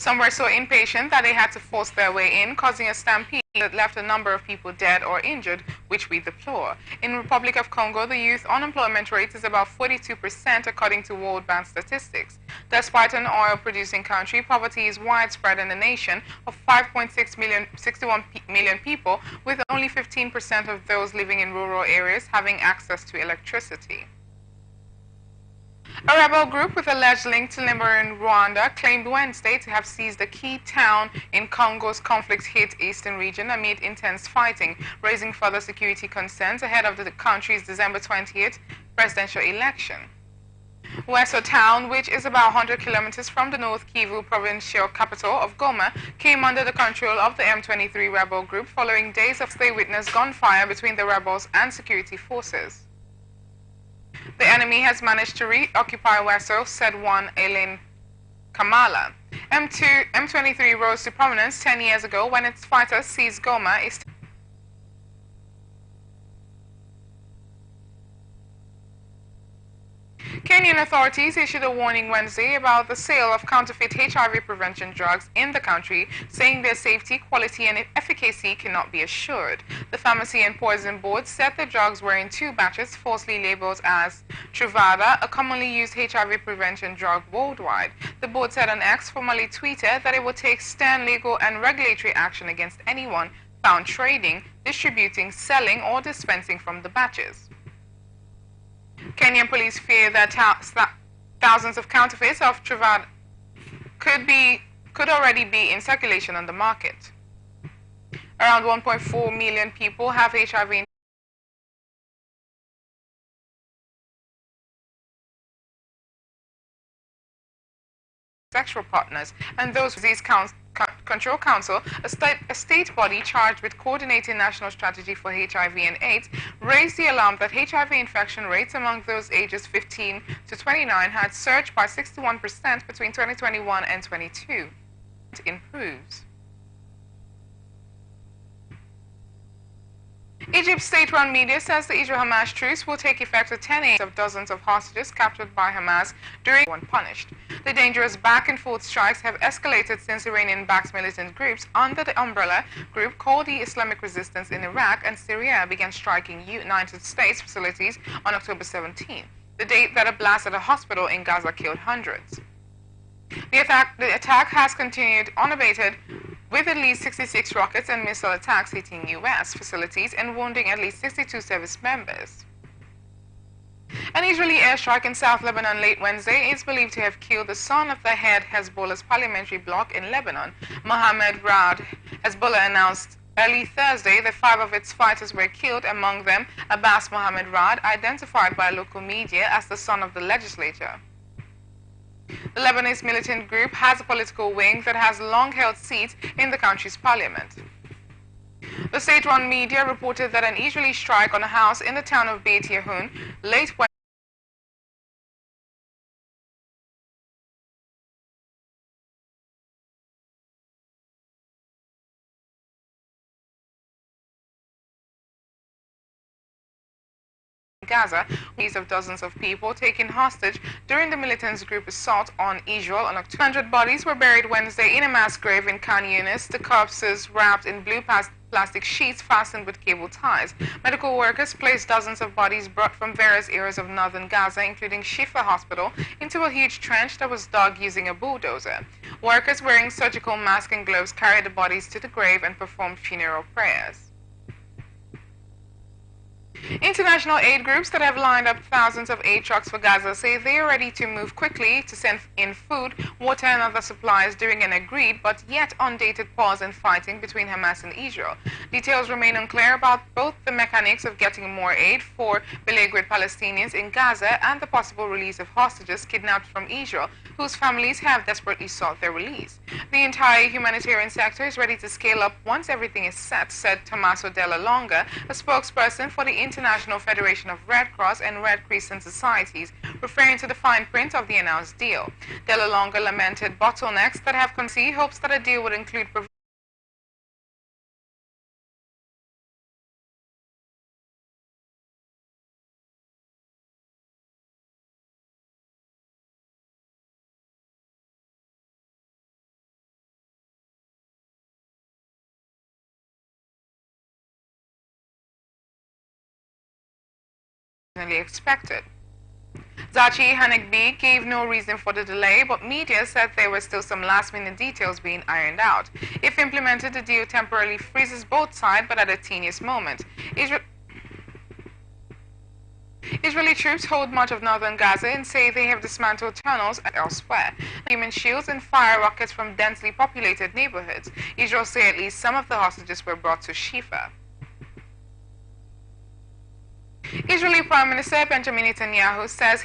Some were so impatient that they had to force their way in, causing a stampede that left a number of people dead or injured, which we deplore. In Republic of Congo, the youth unemployment rate is about 42% according to World Bank statistics. Despite an oil-producing country, poverty is widespread in the nation of 5.61 million people, with only 15% of those living in rural areas having access to electricity. A rebel group with alleged link to neighboring Rwanda claimed Wednesday to have seized a key town in Congo's conflict-hit eastern region amid intense fighting, raising further security concerns ahead of the country's December 20th presidential election. Weso town, which is about 100 kilometers from the North Kivu provincial capital of Goma, came under the control of the M23 rebel group following days of they witnessed gunfire between the rebels and security forces. The enemy has managed to reoccupy Weso, said one Elaine Kamala. M23 rose to prominence 10 years ago when its fighters seized Goma. Kenyan authorities issued a warning Wednesday about the sale of counterfeit HIV prevention drugs in the country, saying their safety, quality, and efficacy cannot be assured. The Pharmacy and Poison Board said the drugs were in 2 batches falsely labeled as Truvada, a commonly used HIV prevention drug worldwide. The board said on X, formerly Twitter, that it would take stern legal and regulatory action against anyone found trading, distributing, selling, or dispensing from the batches. Kenyan police fear that thousands of counterfeits of Truvada could already be in circulation on the market. Around 1.4 million people have HIV sexual partners, and those Disease Control Council, a state body charged with coordinating national strategy for HIV and AIDS, raised the alarm that HIV infection rates among those ages 15 to 29 had surged by 61% between 2021 and 22. It improves. Egypt's state-run media says the Israel-Hamas truce will take effect at 10 a.m. of dozens of hostages captured by Hamas during one punished. The dangerous back-and-forth strikes have escalated since Iranian-backed militant groups under the umbrella group called the Islamic Resistance in Iraq and Syria began striking United States facilities on October 17, the date that a blast at a hospital in Gaza killed hundreds. The attack has continued unabated, with at least 66 rockets and missile attacks hitting U.S. facilities and wounding at least 62 service members. An Israeli airstrike in South Lebanon late Wednesday is believed to have killed the son of the head Hezbollah's parliamentary bloc in Lebanon, Mohammed Raad. Hezbollah announced early Thursday that 5 of its fighters were killed, among them Abbas Mohammed Raad, identified by local media as the son of the legislator. The Lebanese militant group has a political wing that has long held seats in the country's parliament. The state-run media reported that an Israeli strike on a house in the town of Beit Yehun late Gaza, of dozens of people taken hostage during the militants' group assault on Israel on October. 100 bodies were buried Wednesday in a mass grave in Khan Yunis, the corpses wrapped in blue plastic sheets fastened with cable ties. Medical workers placed dozens of bodies brought from various areas of northern Gaza, including Shifa Hospital, into a huge trench that was dug using a bulldozer. Workers wearing surgical masks and gloves carried the bodies to the grave and performed funeral prayers. International aid groups that have lined up thousands of aid trucks for Gaza say they are ready to move quickly to send in food, water, and other supplies during an agreed but yet undated pause in fighting between Hamas and Israel. Details remain unclear about both the mechanics of getting more aid for beleaguered Palestinians in Gaza and the possible release of hostages kidnapped from Israel, whose families have desperately sought their release. The entire humanitarian sector is ready to scale up once everything is set, said Tommaso Della Longa, a spokesperson for the International Federation of Red Cross and Red Crescent Societies, referring to the fine print of the announced deal. Della Longa lamented bottlenecks that have conceived hopes that a deal would include originally expected. Zachi Hanegbi gave no reason for the delay, but media said there were still some last-minute details being ironed out. If implemented, the deal temporarily freezes both sides, but at a teeniest moment. Israeli troops hold much of northern Gaza and say they have dismantled tunnels elsewhere. Human shields and fire rockets from densely populated neighborhoods. Israel say at least some of the hostages were brought to Shifa. Israeli Prime Minister Benjamin Netanyahu says